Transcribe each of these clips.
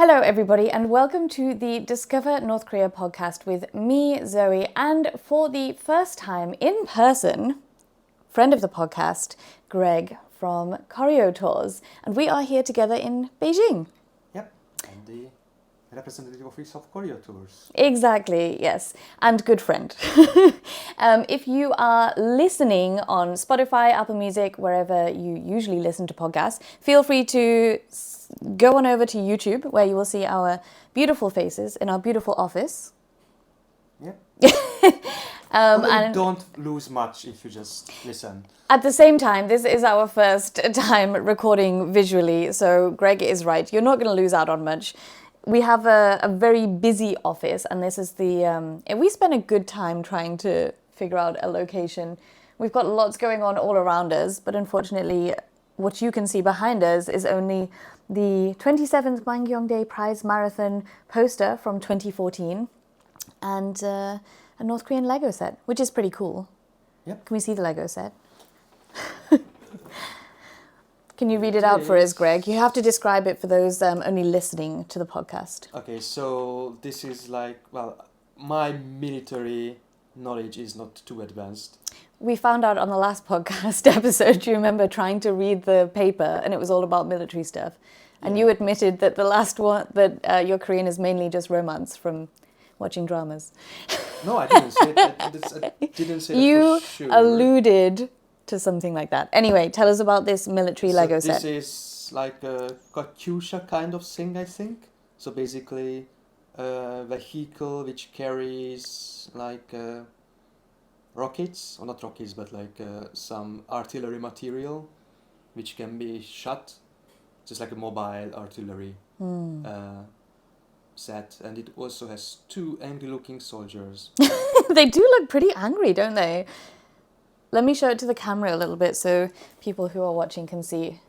Hello everybody and welcome to the Discover North Korea podcast with me, Zoe, and for the first time in person, friend of the podcast, Greg from Koryo Tours. And we are here together in Beijing. Yep, and the representative office of Koryo Tours. Exactly, yes, and good friend. If you are listening on Spotify, Apple Music, wherever you usually listen to podcasts, feel free to go on over to YouTube, where you will see our beautiful faces in our beautiful office. Yep. And don't lose much if you just listen. At the same time, this is our first time recording visually, so Greg is right. You're not going to lose out on much. We have a very busy office, and this is we spent a good time trying to figure out a location. We've got lots going on all around us, but unfortunately, what you can see behind us is only the 27th Pyongyang Prize Marathon poster from 2014 and a North Korean Lego set, which is pretty cool. Yep. Can we see the Lego set? Can you read it out for us, Greg? You have to describe it for those only listening to the podcast. Okay, so this is my military knowledge is not too advanced. We found out on the last podcast episode, do you remember trying to read the paper and it was all about military stuff? And you admitted that the last one, that your Korean is mainly just romance from watching dramas. No, I didn't say that. I didn't say that You for sure. alluded to something like that. Anyway, tell us about this military Lego set. This is like a Katyusha kind of thing, I think. So basically, a vehicle which carries rockets, or not rockets, but some artillery material, which can be shot, just like a mobile artillery set. And it also has two angry-looking soldiers. They do look pretty angry, don't they? Let me show it to the camera a little bit so people who are watching can see.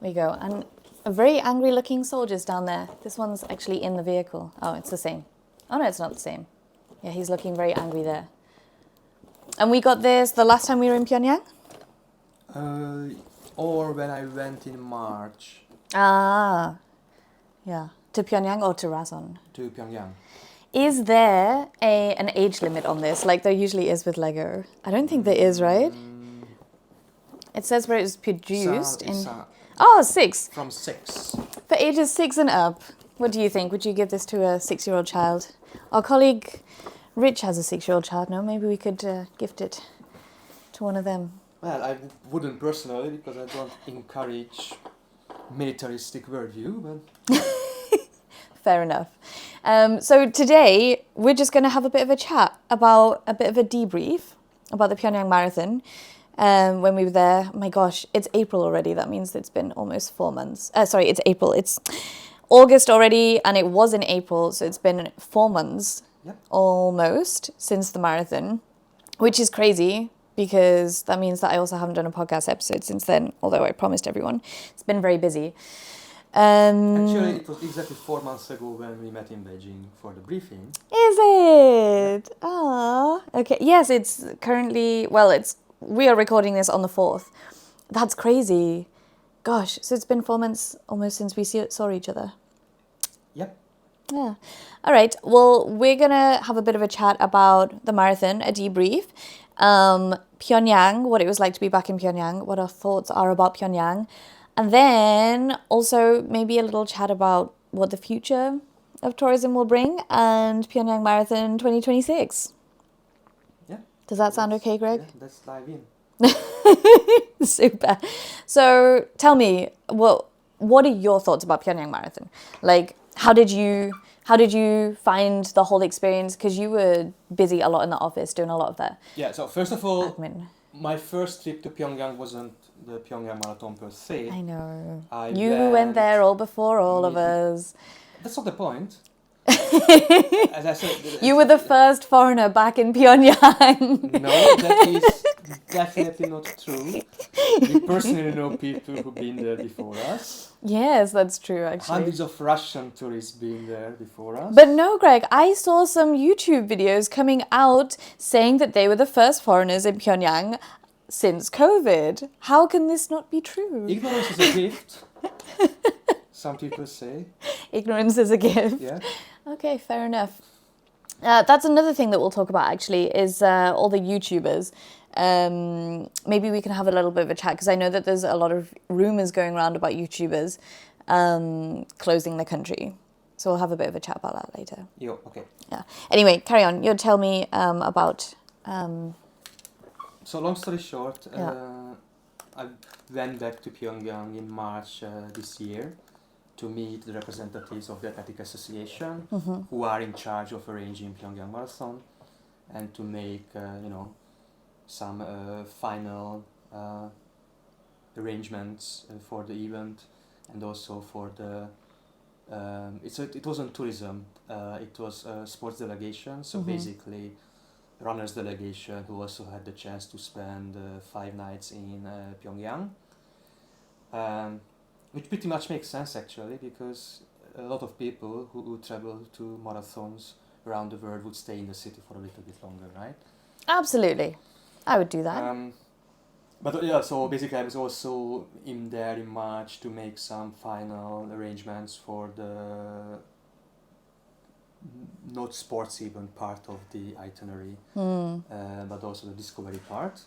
There we go. And a very angry-looking soldiers down there. This one's actually in the vehicle. Oh, it's the same. Oh, no, it's not the same. Yeah, he's looking very angry there. And we got this the last time we were in Pyongyang? Or when I went in March. Ah, yeah. To Pyongyang or to Rason? To Pyongyang. Is there an age limit on this, like there usually is with Lego? I don't think there is, right? It says where it was produced in... Oh, 6. From 6. For ages 6 and up. What do you think? Would you give this to a 6-year-old child? Our colleague Rich has a 6-year-old child. No, maybe we could gift it to one of them. Well, I wouldn't personally, because I don't encourage militaristic worldview, but... Fair enough. So today, we're just going to have a bit of a chat about a bit of a debrief about the Pyongyang Marathon. When we were there, oh my gosh, it's April already. That means it's been almost 4 months. Sorry, it's April. It's August already, and it was in April, so it's been 4 months almost since the marathon, which is crazy because that means that I also haven't done a podcast episode since then, although I promised everyone. It's been very busy. Actually, it was exactly 4 months ago when we met in Beijing for the briefing. Is it? Ah, okay. Yes, it's currently, we are recording this on the 4th. That's crazy. Gosh, so it's been 4 months almost since we saw each other. Yep. Yeah. All right. Well, we're going to have a bit of a chat about the marathon, a debrief. Pyongyang, what it was like to be back in Pyongyang, what our thoughts are about Pyongyang. And then also maybe a little chat about what the future of tourism will bring and Pyongyang Marathon 2026. Yeah. Does that sound okay, Greg? Yeah, that's dive in. Super. So tell me, what are your thoughts about Pyongyang Marathon? Like, how did you find the whole experience? Because you were busy a lot in the office doing a lot of that. Yeah, so first of all, admin. My first trip to Pyongyang wasn't the Pyongyang Marathon per se. I know. I went there all before all of us. That's not the point. As I said, you were the first foreigner back in Pyongyang. No, that is definitely not true. We personally know people who've been there before us. Yes, that's true, actually. Hundreds of Russian tourists been there before us. But no, Greg, I saw some YouTube videos coming out saying that they were the first foreigners in Pyongyang since COVID. How can this not be true? Ignorance is a gift. some people say. Ignorance is a gift. Yeah. Okay, fair enough. That's another thing that we'll talk about actually is all the YouTubers. Maybe we can have a little bit of a chat because I know that there's a lot of rumors going around about YouTubers closing the country. So we'll have a bit of a chat about that later. Yo, okay. Yeah. Anyway, carry on. You'll tell me about... So long story short, Yeah. I went back to Pyongyang in March this year to meet the representatives of the Athletic Association who are in charge of arranging Pyongyang Marathon and to make, some final arrangements for the event and also for the it wasn't tourism, it was a sports delegation, so basically runners delegation who also had the chance to spend 5 nights in Pyongyang, which pretty much makes sense actually because a lot of people who travel to marathons around the world would stay in the city for a little bit longer, right? Absolutely. I would do that. But yeah, so basically I was also in there in March to make some final arrangements for the not sports event part of the itinerary, but also the discovery part.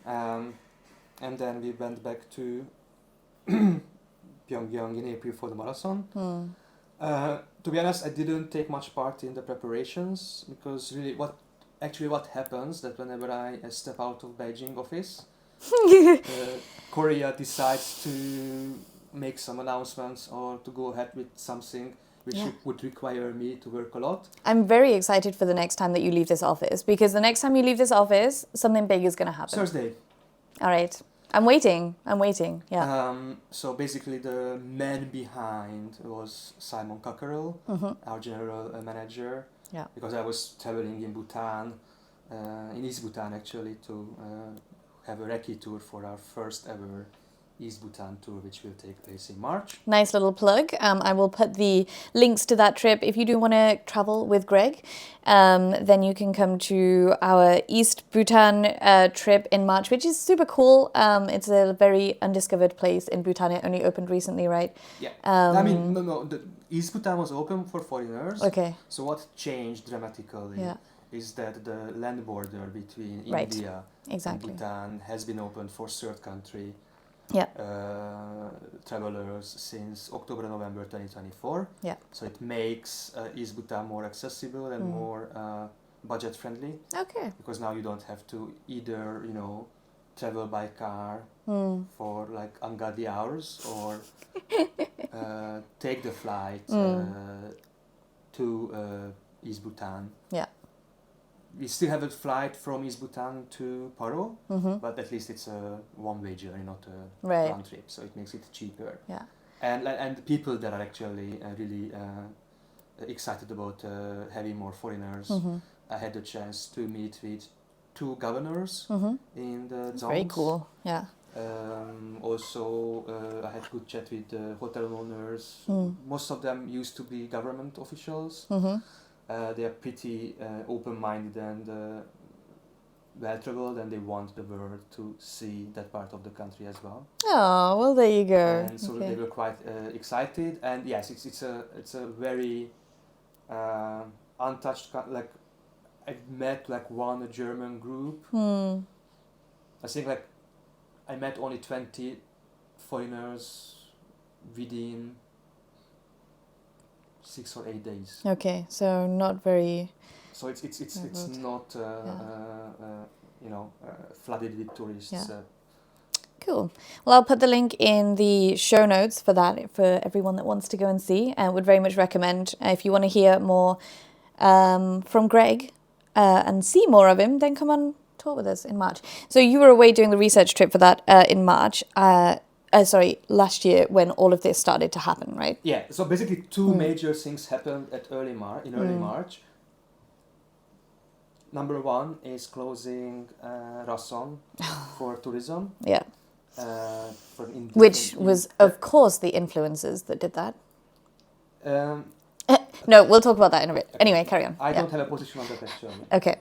And then we went back to Pyongyang in April for the marathon. To be honest, I didn't take much part in the preparations because really what happens that whenever I step out of Beijing office, Korea decides to make some announcements or to go ahead with something which would require me to work a lot. I'm very excited for the next time that you leave this office because the next time you leave this office, something big is going to happen. Thursday. All right. I'm waiting. Yeah. So basically the man behind was Simon Cockerell, our general manager. Yeah. Because I was traveling in Bhutan, in East Bhutan actually, to have a recce tour for our first ever East Bhutan tour, which will take place in March. Nice little plug. I will put the links to that trip. If you do want to travel with Greg, then you can come to our East Bhutan trip in March, which is super cool. It's a very undiscovered place in Bhutan. It only opened recently, right? Yeah. No. The East Bhutan was open for foreigners. Okay. So what changed dramatically is that the land border between India and Bhutan has been opened for third country travelers since October-November 2024. Yeah. So it makes East Bhutan more accessible and more budget friendly. Okay. Because now you don't have to either, travel by car for like ungodly hours or take the flight to East Bhutan. Yeah. We still have a flight from East Bhutan to Paro, but at least it's a one-way journey, not a round trip, so it makes it cheaper. Yeah. And the people that are actually really excited about having more foreigners. I had the chance to meet with 2 governors in the zones. Very cool. Yeah. Also, I had good chat with the hotel owners. Most of them used to be government officials. They are pretty open-minded and well-traveled, and they want the world to see that part of the country as well. Oh, well, there you go. And so they were quite excited. And yes, it's a very untouched. Like I've met like one German group. I think like I met only 20 foreigners within 6 or 8 days. Okay, so not very. So it's not flooded with tourists. Yeah. Cool. Well, I'll put the link in the show notes for that for everyone that wants to go and see. I would very much recommend if you want to hear more from Greg and see more of him, then come on tour with us in March. So you were away doing the research trip for that in March. Last year when all of this started to happen, right? Yeah. So basically, 2 major things happened at early March. Number 1 is closing Rason for tourism. Yeah. Which was, of course, the influencers that did that. Um, No, we'll talk about that in a bit. Okay. Anyway, carry on. I don't have a position on that actually. Okay.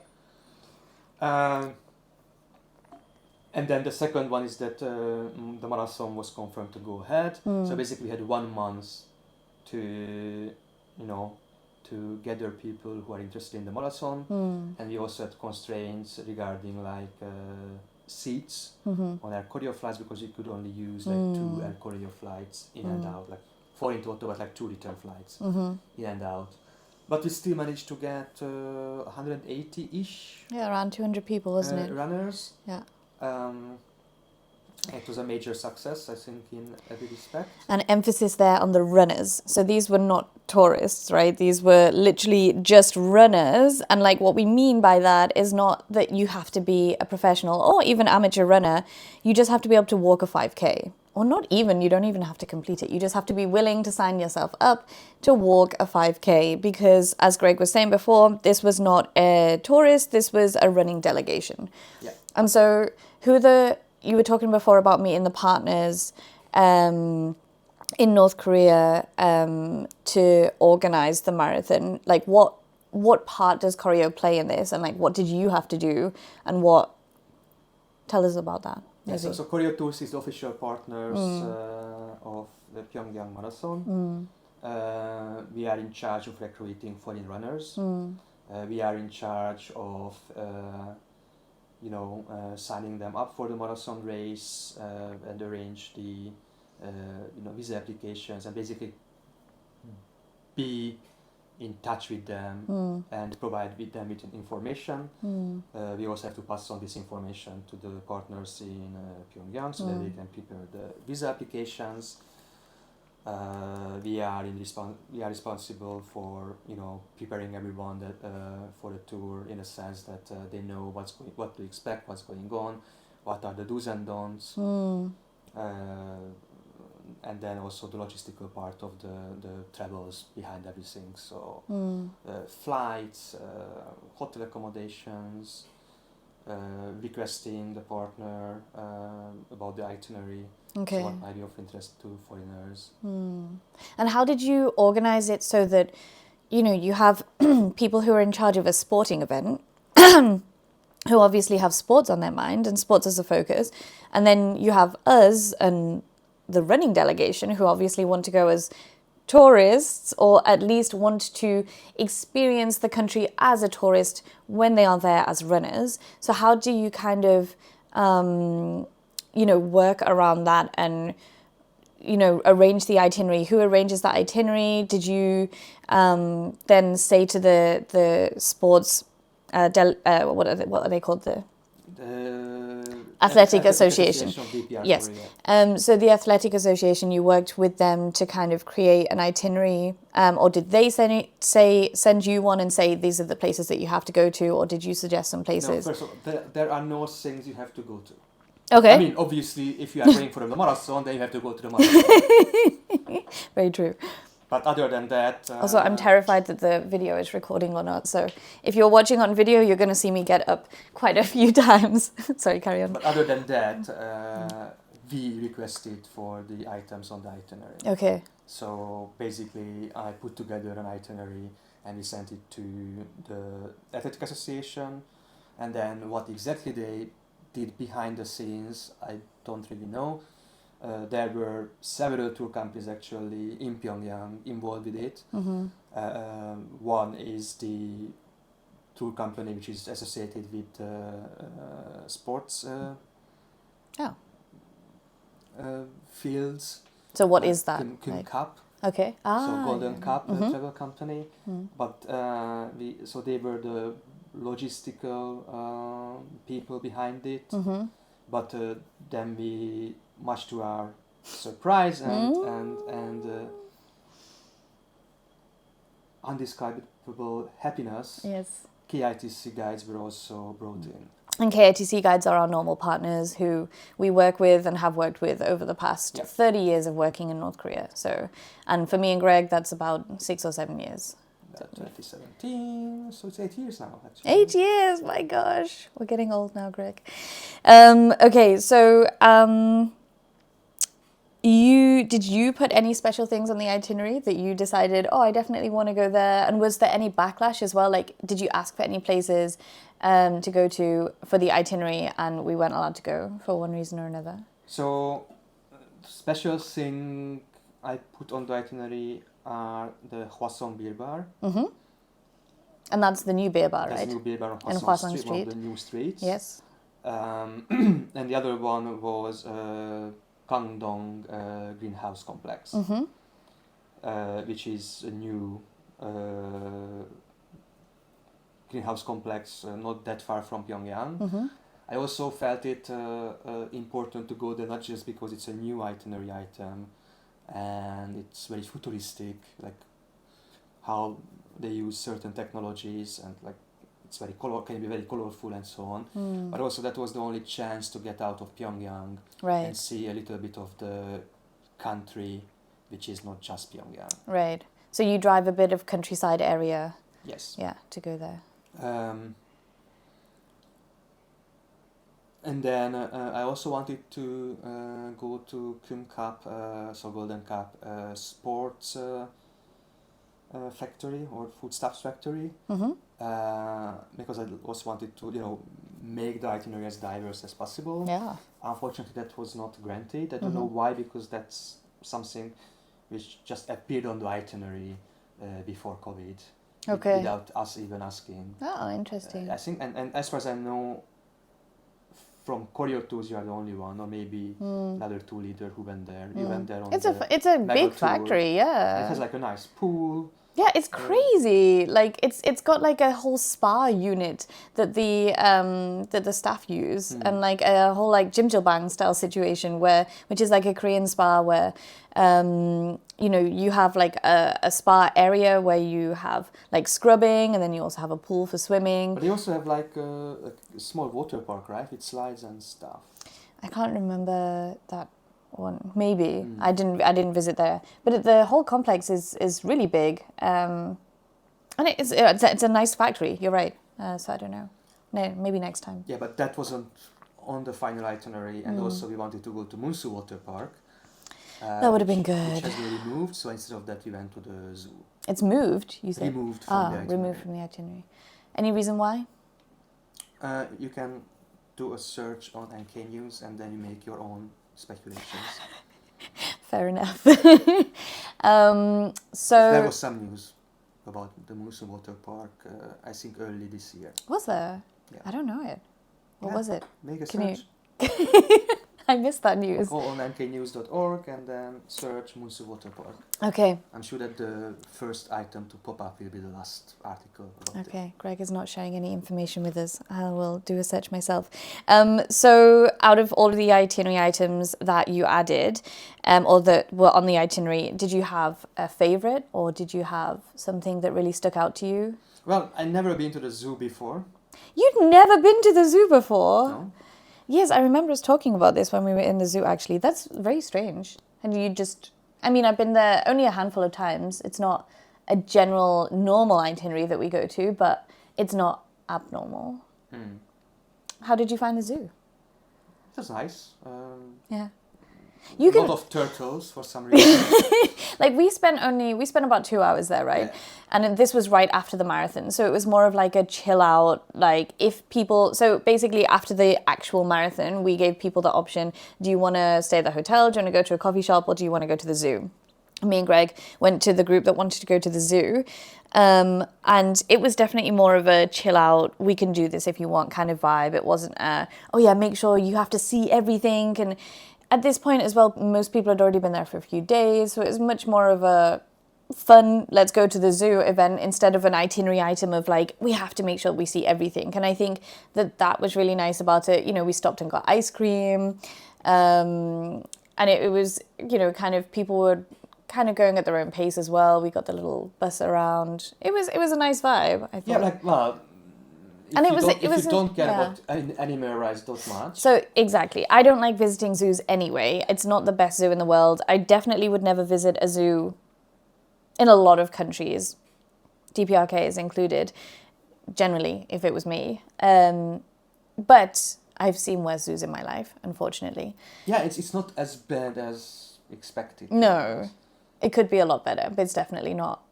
And then the second one is that the marathon was confirmed to go ahead. So basically, we had 1 month to, you know, to gather people who are interested in the marathon, and we also had constraints regarding like seats on Air Koryo flights, because you could only use like 2 Air Koryo flights in and out, like 4 in total, but like 2 return flights in and out. But we still managed to get 180-ish. Yeah, around 200 people, wasn't it? Runners. Yeah. It was a major success, I think, in every respect. An emphasis there on the runners. So these were not tourists, right? These were literally just runners. And like what we mean by that is not that you have to be a professional or even amateur runner. You just have to be able to walk a 5K. Or not even, you don't even have to complete it. You just have to be willing to sign yourself up to walk a 5K. Because as Greg was saying before, this was not a tourist, this was a running delegation. Yeah. And so you were talking before about meeting the partners in North Korea to organize the marathon. Like what part does Koryo play in this, and like what did you have to do, and tell us about that. Yeah, so Koryo Tours is the official partners of the Pyongyang Marathon. We are in charge of recruiting foreign runners. We are in charge of signing them up for the marathon race and arrange the visa applications, and basically be in touch with them and provide with them with information. We also have to pass on this information to the partners in Pyongyang so that they can prepare the visa applications. We are responsible for preparing everyone that for the tour, in a sense that they know what to expect, what's going on, what are the do's and don'ts, and then also the logistical part of the travels behind everything. So flights, hotel accommodations, requesting the partner about the itinerary. Okay. So what might be of interest to foreigners. And how did you organize it so that, you have people who are in charge of a sporting event who obviously have sports on their mind and sports as a focus, and then you have us and the running delegation who obviously want to go as tourists, or at least want to experience the country as a tourist when they are there as runners. So how do you kind of work around that and, arrange the itinerary? Who arranges that itinerary? Did you then say to the sports, what are they called? The Athletic Association. Of DPRK, yes. Yeah. So the Athletic Association, you worked with them to kind of create an itinerary, or did they send you one and say these are the places that you have to go to, or did you suggest some places? No, first of all, there are no things you have to go to. Okay. I mean, obviously, if you are going for the marathon, then you have to go to the marathon. Very true. But other than that... also, I'm terrified that the video is recording or not. So if you're watching on video, you're going to see me get up quite a few times. Sorry, carry on. But other than that, we requested for the items on the itinerary. Okay. So basically, I put together an itinerary and we sent it to the Athletic Association. And then what exactly they did behind the scenes, I don't really know. There were several tour companies actually in Pyongyang involved with it. One is the tour company which is associated with sports fields. So what is that? Kun Cup. Okay. So Golden Cup travel company. But so they were the logistical people behind it. But then we, much to our surprise and undescribable happiness, yes, KITC guides were also brought in. And KITC guides are our normal partners who we work with and have worked with over the past 30 years of working in North Korea. So, and for me and Greg, that's about 6 or 7 years. 2017, so it's 8 years now, actually. 8 years, my gosh. We're getting old now, Greg. Okay, so Did you put any special things on the itinerary that you decided, oh, I definitely want to go there? And was there any backlash as well? Like, did you ask for any places to go to for the itinerary and we weren't allowed to go for one reason or another? So, special thing I put on the itinerary are the Hwasong Beer Bar. Mm-hmm. And that's the new beer bar, That's right? the new beer bar on In Hwasong Hwasong Street, one of Street. the new streets. Yes. And the other one was Kangwon Greenhouse Complex, Mm-hmm. which is a new greenhouse complex not that far from Pyongyang. Mm-hmm. I also felt it important to go there, not just because it's a new itinerary item and it's very futuristic, like how they use certain technologies and like it's can be very colorful and so on. But also that was the only chance to get out of Pyongyang Right. and see a little bit of the country, which is not just Pyongyang. Right. So you drive a bit of countryside area, Yes. yeah, to go there. And then I also wanted to go to Kum Cup, so Golden Cup sports factory or foodstuffs factory, Mm-hmm. because I also wanted to, make the itinerary as diverse as possible. Yeah. Unfortunately, that was not granted. I don't know Mm-hmm. why, because that's something which just appeared on the itinerary before COVID, Okay. without us even asking. Oh, interesting. I think, and as far as I know, from Koryo Tours, you are the only one, or maybe another tour leader who went there. You went there on It's the a mega big tour. factory, yeah. It has like a nice pool. Yeah, it's crazy. Like it's got like a whole spa unit that the staff use, and like a whole like jjimjilbang style situation which is like a Korean spa where you have like a spa area where you have like scrubbing, and then you also have a pool for swimming. But they also have like a small water park, right, with slides and stuff. I can't remember that one. Maybe I didn't visit there, but the whole complex is really big, and it's a nice factory. You're right. So I don't know. No, maybe next time. Yeah, but that wasn't on the final itinerary, and also we wanted to go to Munsu Waterpark. That would have been Which good. has been removed, so instead of that we went to the zoo. It's moved. You said Removed from the itinerary. removed from the itinerary. Any reason why? You can do a search on NK News and then you make your own speculations. Fair enough. There was some news about the Munsu Water Park, I think early this year. Was there? Yeah. I don't know it. What was it? Make a Can you- search. I missed that news. Go on nknews.org and then search Munsu Water Park. Okay. I'm sure that the first item to pop up will be the last article about it. Okay, Greg is not sharing any information with us. I will do a search myself. So out of all of the itinerary items that you added, or that were on the itinerary, did you have a favorite, or did you have something that really stuck out to you? Well, I've never been to the zoo before. You'd never been to the zoo before? No? Yes, I remember us talking about this when we were in the zoo, actually. That's very strange. And you just... I mean, I've been there only a handful of times. It's not a general normal itinerary that we go to, but it's not abnormal. How did you find the zoo? It was nice. Yeah. A lot of turtles for some reason. Like we spent about 2 hours there, right? Yeah. And this was right after the marathon. So it was more of like a chill out, like so basically after the actual marathon, we gave people the option, do you want to stay at the hotel? Do you want to go to a coffee shop, or do you want to go to the zoo? Me and Greg went to the group that wanted to go to the zoo. And it was definitely more of a chill out, we can do this if you want kind of vibe. It wasn't make sure you have to see everything. And at this point as well, most people had already been there for a few days. So it was much more of a fun, let's go to the zoo event instead of an itinerary item of like, we have to make sure we see everything. And I think that was really nice about it. You know, we stopped and got ice cream. And it was, kind of people were kind of going at their own pace as well. We got the little bus around. It was a nice vibe, I thought. Yeah, if you don't care about animal rights that much. So exactly, I don't like visiting zoos anyway. It's not the best zoo in the world. I definitely would never visit a zoo in a lot of countries. DPRK is included, generally, if it was me. But I've seen worse zoos in my life, unfortunately. Yeah, it's not as bad as expected. No, it could be a lot better, but it's definitely not.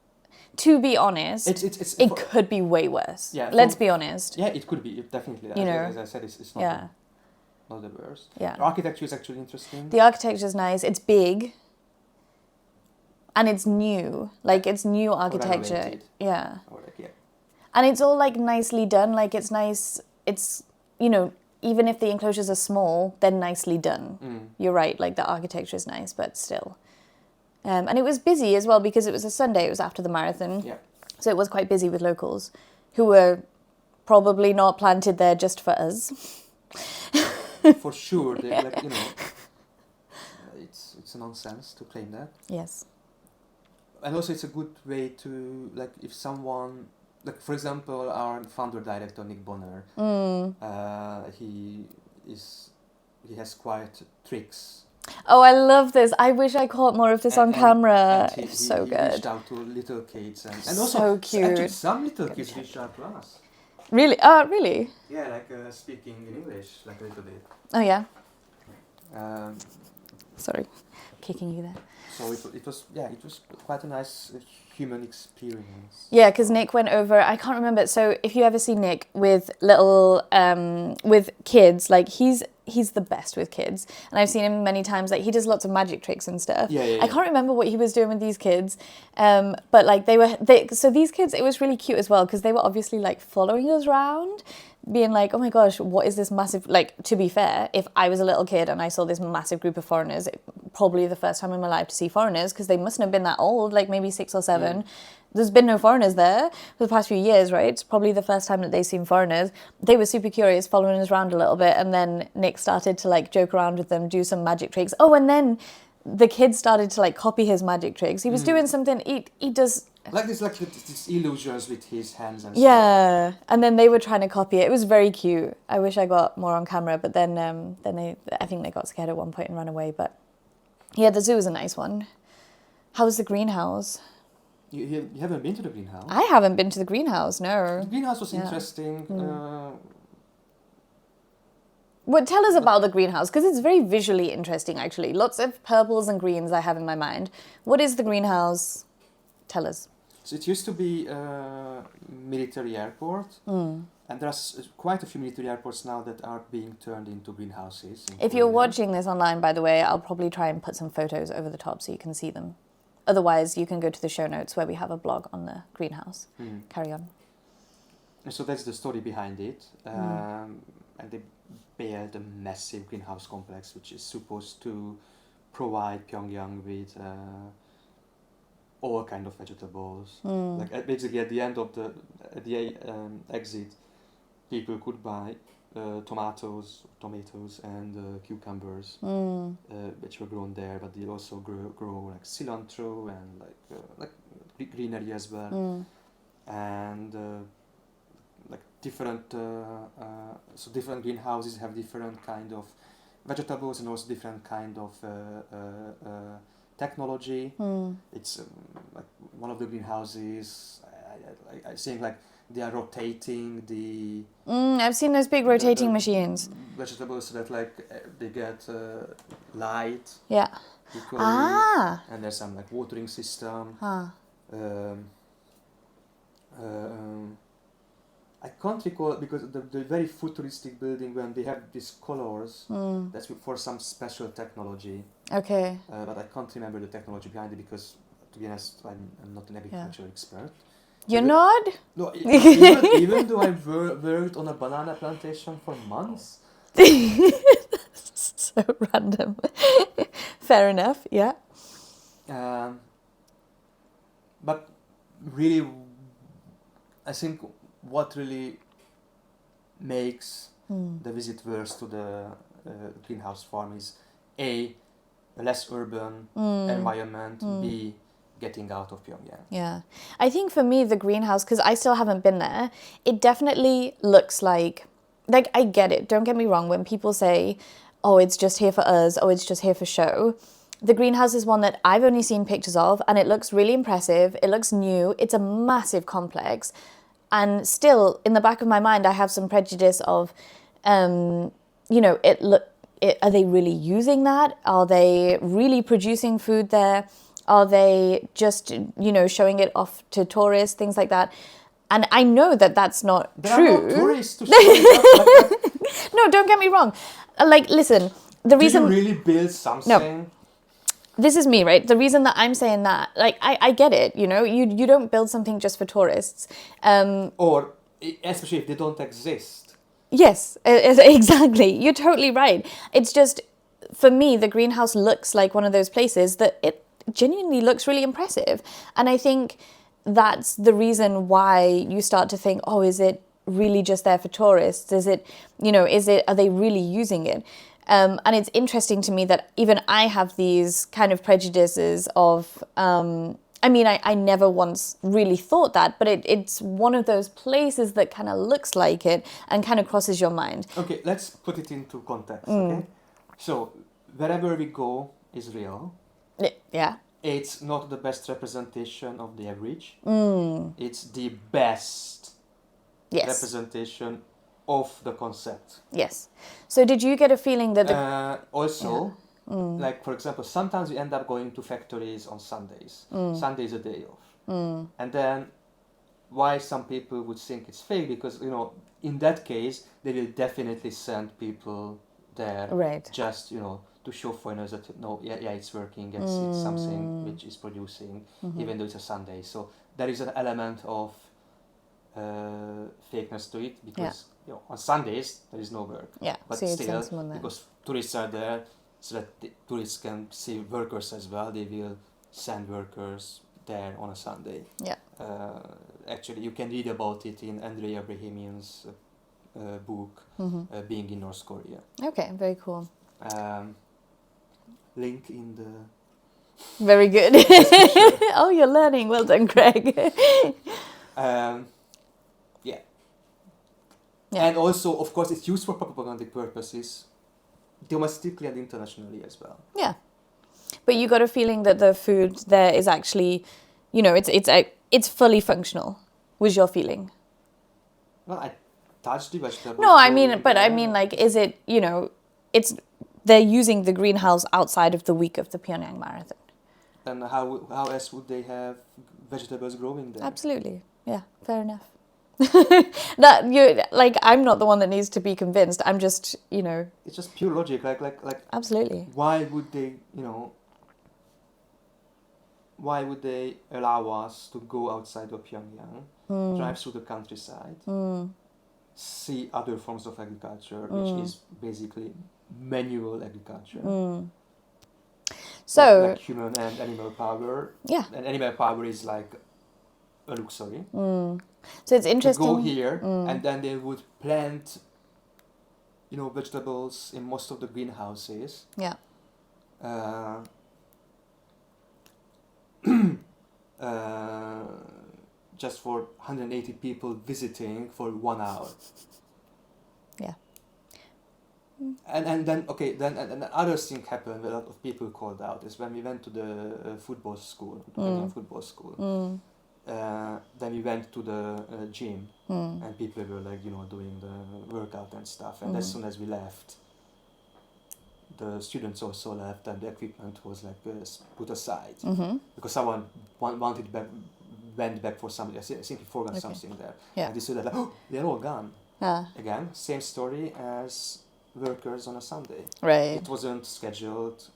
To be honest, it could be way worse. Yeah, let's be honest. Yeah, it could be, definitely. As I said, it's not, not the worst. Yeah. The architecture is actually interesting. The architecture is nice. It's big. And it's new. Like, it's new architecture. Yeah. And it's all, like, nicely done. Like, it's nice. It's, you know, even if the enclosures are small, they're nicely done. You're right. Like, the architecture is nice, but still. And it was busy as well because it was a Sunday. It was after the marathon. Yeah. So it was quite busy with locals who were probably not planted there just for us. For sure. Like, you know, it's nonsense to claim that. Yes. And also it's a good way to, like, if someone, like, for example, our founder director Nick Bonner, he has quite tricks. Oh, I love this. I wish I caught more of this on camera. And so he good. reached out to little kids and So also cute. actually some little kids reached out to us. Really? Really? Yeah, like speaking in English, like a little bit. Oh, yeah. Um, Sorry, kicking you there. So it was quite a nice human experience. Yeah, because Nick went over, I can't remember, so if you ever see Nick with little, with kids, like he's the best with kids. And I've seen him many times, like he does lots of magic tricks and stuff. Yeah. I can't remember what he was doing with these kids, but like so these kids, it was really cute as well, because they were obviously like following us around, being like, oh my gosh, what is this massive, like, to be fair, if I was a little kid and I saw this massive group of foreigners, probably the first time in my life to see foreigners, because they mustn't have been that old, like maybe 6 or 7. There's been no foreigners there for the past few years, right? It's probably the first time that they've seen foreigners. They were super curious, following us around a little bit, and then Nick started to like joke around with them, do some magic tricks. Oh, and then the kids started to like copy his magic tricks. He was doing something, he does... Like these illusions with his hands and stuff. And then they were trying to copy it. It was very cute. I wish I got more on camera, but then I think they got scared at one point and ran away. But yeah, the zoo is a nice one. How's the greenhouse? You haven't been to the greenhouse? I haven't been to the greenhouse, no. The greenhouse was interesting. Well, tell us about the greenhouse, because it's very visually interesting, actually. Lots of purples and greens I have in my mind. What is the greenhouse? Tell us. So it used to be a military airport, and there's quite a few military airports now that are being turned into greenhouses. If you're watching this online, by the way, I'll probably try and put some photos over the top so you can see them. Otherwise, you can go to the show notes where we have a blog on the greenhouse. Carry on. And so that's the story behind it. And they built a massive greenhouse complex, which is supposed to provide Pyongyang with all kind of vegetables. Like basically at the end of the exit, people could buy tomatoes and cucumbers, which were grown there, but they also grow like cilantro and like greenery as well, and like different so different greenhouses have different kind of vegetables and also different kind of technology. It's like one of the greenhouses, I think like they are rotating the... I've seen those big rotating machines. Vegetables so that like they get light. Yeah. Equally, and there's some like watering system. I can't recall because the very futuristic building when they have these colors, that's for some special technology. Okay. But I can't remember the technology behind it because, to be honest, I'm not an agricultural expert. You're not? No, even though I worked on a banana plantation for months. So random. Fair enough, yeah. But really, I think what really makes the visit worse to the greenhouse farm is A, a less urban environment, B, getting out of Pyongyang. Yeah. I think for me, the greenhouse, because I still haven't been there, it definitely looks like I get it, don't get me wrong, when people say, oh, it's just here for us, oh, it's just here for show. The greenhouse is one that I've only seen pictures of, and it looks really impressive, it looks new, it's a massive complex, and still, in the back of my mind, I have some prejudice of, are they really using that? Are they really producing food there? Are they just, showing it off to tourists, things like that? And I know that that's not there true. Are no tourists to show it up. No, don't get me wrong. Listen, the reason... Do you really build something? No. This is me, right? The reason that I'm saying that, I get it, you don't build something just for tourists. Or, especially if they don't exist. Yes, exactly. You're totally right. It's just, for me, the greenhouse looks like one of those places that it genuinely looks really impressive. And I think that's the reason why you start to think, oh, is it really just there for tourists? Is it, are they really using it? And it's interesting to me that even I have these kind of prejudices of, I never once really thought that, but it's one of those places that kind of looks like it and kind of crosses your mind. Okay, let's put it into context, okay? So, wherever we go is real. Yeah. It's not the best representation of the average. It's the best representation of the concept. Yes. So did you get a feeling that like for example, sometimes we end up going to factories on Sundays. Sunday is a day off. And then why some people would think it's fake, because in that case they will definitely send people there just to show foreigners that it's working, it's something which is producing, even though it's a Sunday. So there is an element of fakeness to it, because on Sundays there is no work. Yeah, but so still, because tourists are there, so that the tourists can see workers as well, they will send workers there on a Sunday. Yeah. Actually, you can read about it in Andrea Brahimian's book, Being in North Korea. Okay, very cool. Link in the... Very good. Oh, you're learning. Well done, Craig. And also, of course, it's used for propagandic purposes, domestically and internationally as well. Yeah. But you got a feeling that the food there is actually, it's fully functional, was your feeling? Well, I touched the vegetables. No, is it, they're using the greenhouse outside of the week of the Pyongyang Marathon. And how else would they have vegetables growing there? Absolutely. Yeah, fair enough. I'm not the one that needs to be convinced. I'm just, It's just pure logic. Like. Absolutely. Why would they, Why would they allow us to go outside of Pyongyang, drive through the countryside, see other forms of agriculture, which is basically manual agriculture. So like human and animal power. Yeah. And animal power is like a luxury. So it's interesting. To go here and then they would plant, vegetables in most of the greenhouses. Yeah. Just for 180 people visiting for 1 hour. Yeah. And then and other thing happened. A lot of people called out is when we went to the football school, football school. Then we went to the gym, and people were like doing the workout and stuff. And as soon as we left, the students also left, and the equipment was like put aside because someone went back for something. I think he forgot something there. Yeah. And they said that they're all gone. Again, same story as workers on a Sunday. Right. It wasn't scheduled.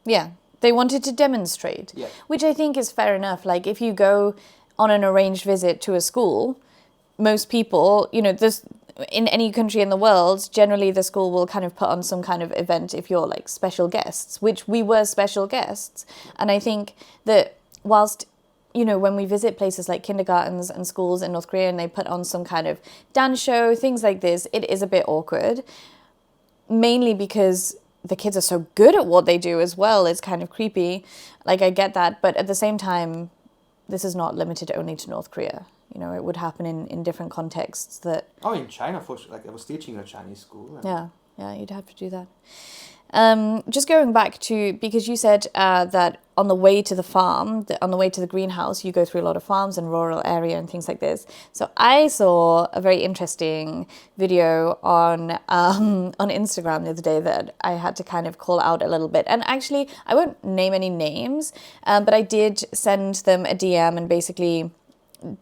Yeah. They wanted to demonstrate, which I think is fair enough. Like if you go on an arranged visit to a school, most people, this in any country in the world, generally the school will kind of put on some kind of event if you're like special guests, which we were special guests. And I think that whilst, when we visit places like kindergartens and schools in North Korea and they put on some kind of dance show, things like this, it is a bit awkward, mainly because the kids are so good at what they do as well. It's kind of creepy. Like, I get that. But at the same time, this is not limited only to North Korea. It would happen in different contexts that... Oh, in China, I was teaching a Chinese school. Yeah, you'd have to do that. Just going back to, because you said that on the way to the farm, on the way to the greenhouse, you go through a lot of farms and rural area and things like this. So I saw a very interesting video on Instagram the other day that I had to kind of call out a little bit. And actually, I won't name any names, but I did send them a DM and basically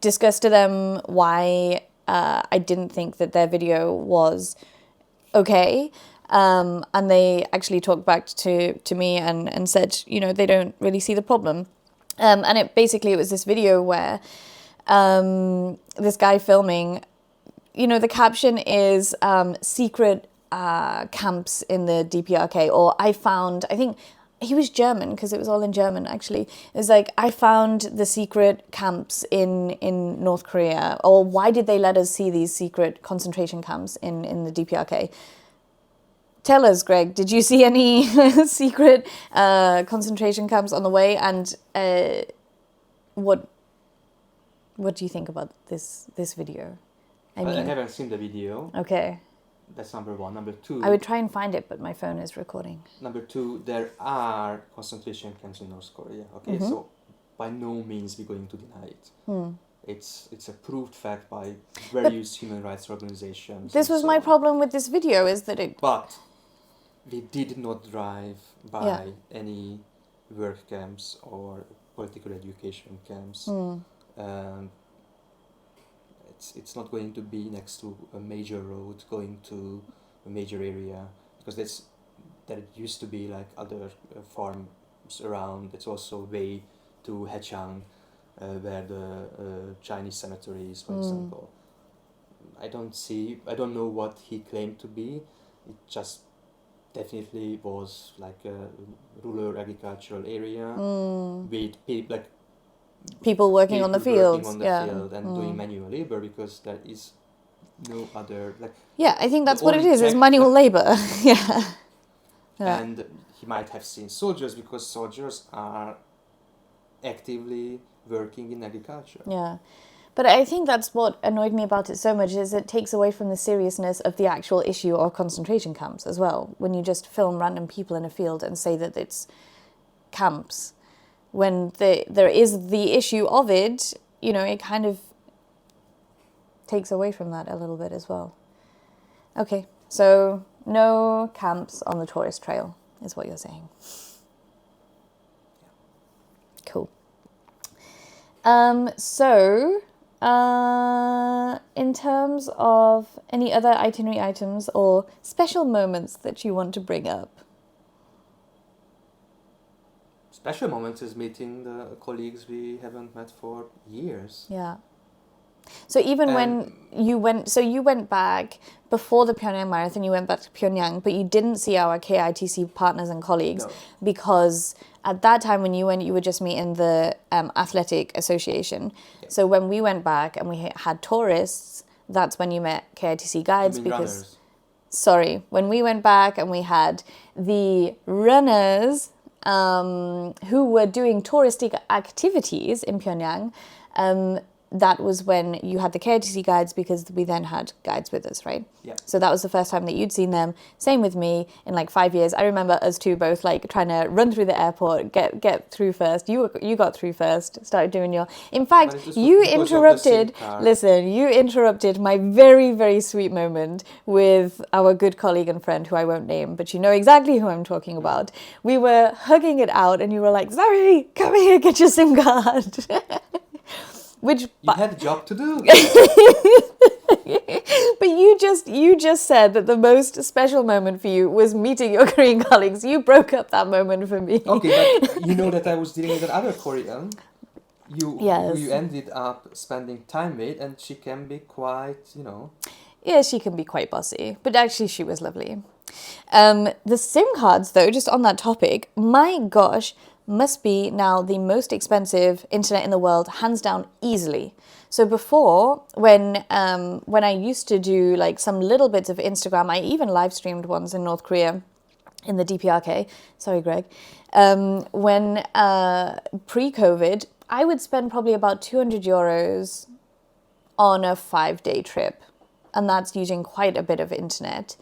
discuss to them why I didn't think that their video was okay. And they actually talked back to me and said, you know, they don't really see the problem. And it was this video where this guy filming, you know, the caption is secret camps in the DPRK, or I think he was German because it was all in German actually. It was like, I found the secret camps in North Korea, or why did they let us see these secret concentration camps in the DPRK? Tell us, Greg, did you see any secret concentration camps on the way? And what do you think about this video? I haven't seen the video. Okay. That's number one. Number two, I would try and find it, but my phone is recording. Number two, there are concentration camps in North Korea. Okay, so by no means we're going to deny it. It's a proved fact by various human rights organizations. This was my problem with this video, is that it... But we did not drive by any work camps or political education camps. It's not going to be next to a major road going to a major area, because there used to be like other farms around. It's also way to Hechang, where the Chinese cemetery is, for example. I don't know what he claimed to be. It just definitely was like a rural agricultural area with people working on the fields, and doing manual labor, because there is no other I think that's what it is manual labor. And he might have seen soldiers, because soldiers are actively working in agriculture. But I think that's what annoyed me about it so much, is it takes away from the seriousness of the actual issue of concentration camps as well, when you just film random people in a field and say that it's camps. When there is the issue of it, you know, it kind of takes away from that a little bit as well. Okay, so no camps on the tourist trail is what you're saying. Cool. In terms of any other itinerary items or special moments that you want to bring up? Special moments is meeting the colleagues we haven't met for years. So even when you went back before the Pyongyang Marathon, you went back to Pyongyang, but you didn't see our KITC partners and colleagues because at that time when you went, you were just meeting the Athletic Association. So when we went back and we had tourists, that's when you met KITC guides. Runners. Sorry, when we went back and we had the runners who were doing touristic activities in Pyongyang, that was when you had the KITC guides, because we then had guides with us, right? So that was the first time that you'd seen them. Same with me in like 5 years. I remember us two both like trying to run through the airport, get through first. You got through first, started doing your... In fact, you interrupted my very, very sweet moment with our good colleague and friend who I won't name, but you know exactly who I'm talking about. We were hugging it out and you were like, Zoe, come here, get your SIM card. You had a job to do. But you just said that the most special moment for you was meeting your Korean colleagues. You broke up that moment for me. Okay, but you know that I was dealing with another Korean. Who you ended up spending time with, and she can be quite, you know... Yeah, she can be quite bossy, but actually she was lovely. The SIM cards, though, just on that topic, my gosh, must be now the most expensive internet in the world, hands down, easily. So before, when I used to do like some little bits of Instagram, I even live streamed once in North Korea, in the DPRK. Sorry, Greg. When pre-COVID, I would spend probably about 200 euros on a 5-day trip, and that's using quite a bit of internet.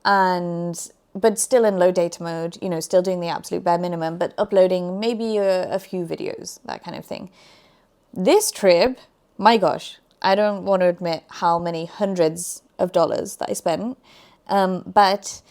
And but still in low data mode, you know, still doing the absolute bare minimum, but uploading maybe a few videos, that kind of thing. This trip, my gosh, I don't want to admit how many hundreds of dollars that I spent, but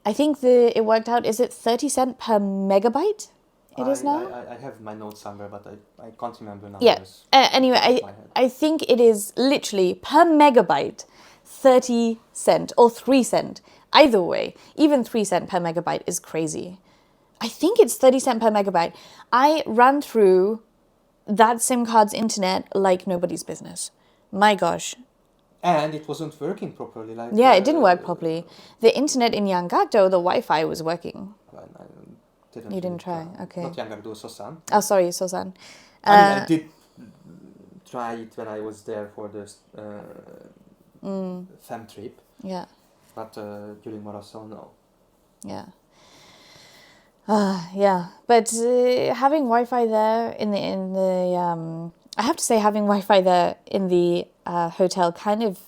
I think it worked out, is it 30 cents per megabyte? It is now? I have my notes somewhere, but I can't remember Yeah. numbers. Anyway, I think it is literally per megabyte 30 cent or 3 cent. Either way, even 3 cent per megabyte is crazy. I think it's 30 cent per megabyte. I ran through that SIM card's internet like nobody's business. My gosh. And it wasn't working properly. Like Yeah, it didn't work properly. The internet in Yanggakdo, the Wi-Fi was working. You didn't try? Okay. Not Yanggakdo, Sosan. Oh, sorry, Sosan. I did try it when I was there for the fam trip. Yeah. But during marathon, no. Yeah. Yeah, but having Wi-Fi there in the I have to say having Wi-Fi there in the hotel kind of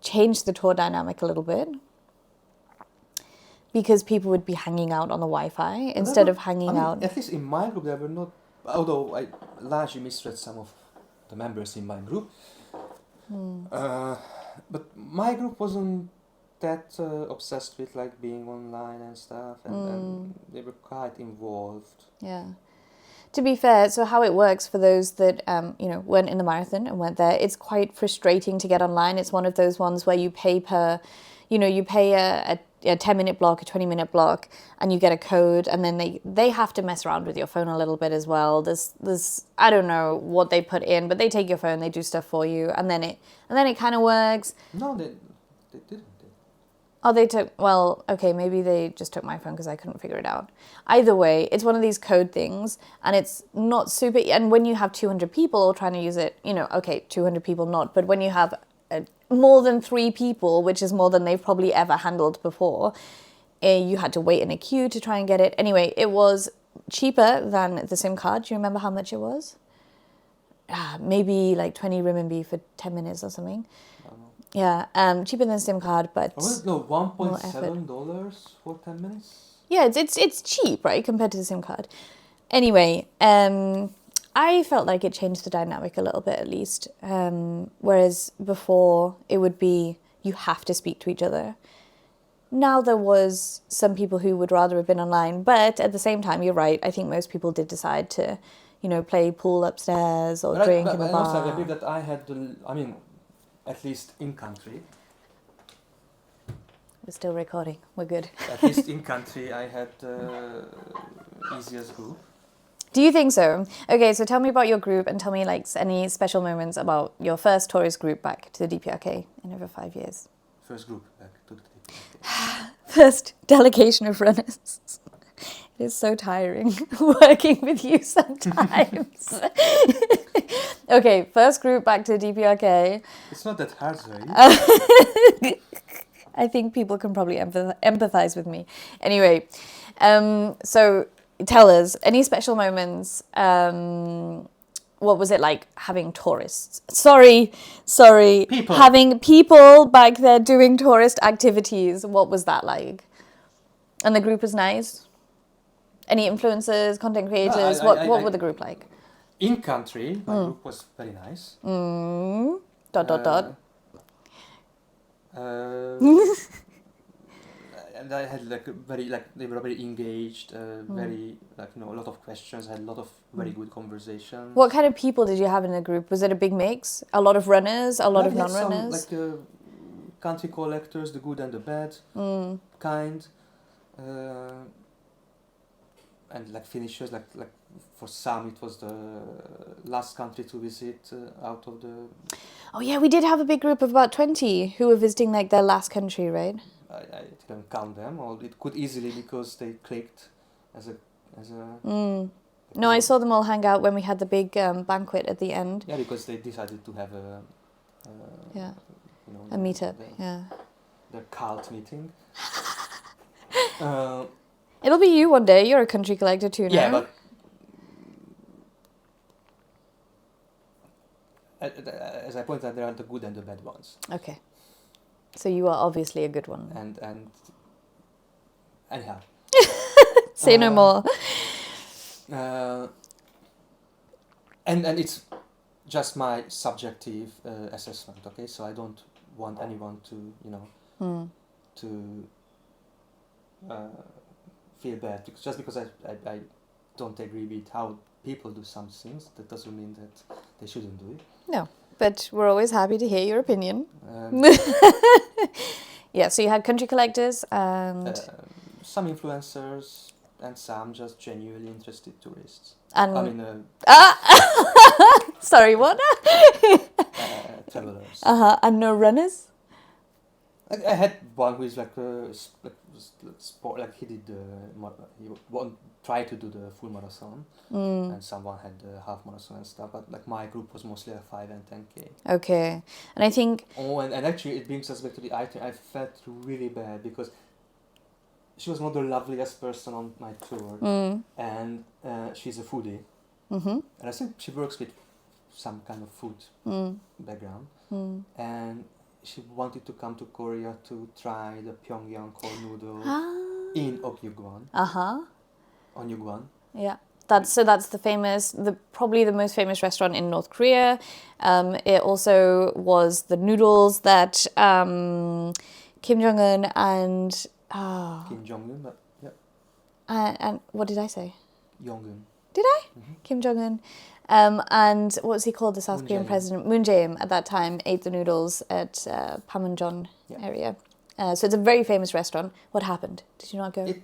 changed the tour dynamic a little bit, because people would be hanging out on the Wi-Fi instead of hanging out. At least in my group, there were not. Although I largely misread some of the members in my group, but my group wasn't that obsessed with like being online and stuff, and they were quite involved. Yeah. To be fair, so how it works for those that you know, weren't in the marathon and weren't there, it's quite frustrating to get online. It's one of those ones where you pay per, you know, you pay a 10-minute block, a 20-minute block, and you get a code, and then they have to mess around with your phone a little bit as well. There's I don't know what they put in, but they take your phone, they do stuff for you, and then it kind of works. No, they didn't. Oh, they took, well, okay, maybe they just took my phone because I couldn't figure it out. Either way, it's one of these code things, and it's not super, and when you have 200 people trying to use it, you know, okay, 200 people not, but when you have more than 3 people, which is more than they've probably ever handled before, you had to wait in a queue to try and get it. Anyway, it was cheaper than the SIM card. Do you remember how much it was? Maybe like 20 renminbi for 10 minutes or something. Yeah, cheaper than SIM card, but no, $1.7 for 10 minutes. Yeah, it's cheap, right, compared to the SIM card. Anyway, I felt like it changed the dynamic a little bit at least. Whereas before it would be you have to speak to each other. Now there was some people who would rather have been online, but at the same time, you're right. I think most people did decide to, you know, play pool upstairs or drink in the bar. Also, I believe that I had at least in country. We're still recording. We're good. At least in country, I had easiest group. Do you think so? Okay, so tell me about your group and tell me like any special moments about your first tourist group back to the DPRK in over 5 years. First group back to the DPRK. First delegation of runners. It is so tiring working with you sometimes. Okay, first group back to DPRK. It's not that hard, sorry. I think people can probably empathize with me. Anyway, so tell us, any special moments? What was it like having tourists? Sorry. People. Having people back there doing tourist activities. What was that like? And the group was nice? Any influencers, content creators? What were the group like? In country, my group was very nice. And I had they were very engaged, very a lot of questions. I had a lot of very good conversations. What kind of people did you have in the group? Was it a big mix? A lot of runners, a lot of non-runners? Some, country collectors, the good and the bad kind, and like finishers. Like for some, it was the last country to visit out of the. Oh yeah, we did have a big group of about 20 who were visiting like their last country, right? I didn't count them, or it could easily because they clicked as a. No, I saw them all hang out when we had the big banquet at the end. Yeah, because they decided to have a meetup. The cult meeting. It'll be you one day. You're a country collector too now. Yeah, but as I pointed out, there are the good and the bad ones. Okay. So you are obviously a good one. And Anyhow. Say no more. And it's just my subjective assessment, okay? So I don't want anyone to, to feel bad because I don't agree with how people do some things. That doesn't mean that they shouldn't do it. No, but we're always happy to hear your opinion. Yeah, so you had country collectors and... some influencers and some just genuinely interested tourists. And sorry, what? Travelers. And no runners? I had one who is like sport, like he did try to do the full marathon, and someone had the half marathon and stuff. But like my group was mostly a 5 and 10K. Okay, and I think. Oh, and actually it brings us back to the item. I felt really bad because she was not the loveliest person on my tour, and she's a foodie, and I think she works with some kind of food background, and she wanted to come to Korea to try the Pyongyang cold noodle in Okyugwan. Onyugwan. Yeah, that's probably the most famous restaurant in North Korea. It also was the noodles that Kim Jong-un and Kim Jong-un, but yeah. And what did I say? Jong-un. Did I? Kim Jong-un. And what's he called? The South Korean president, Moon Jae-in, at that time ate the noodles at Panmunjom area. So it's a very famous restaurant. What happened? Did you not go? It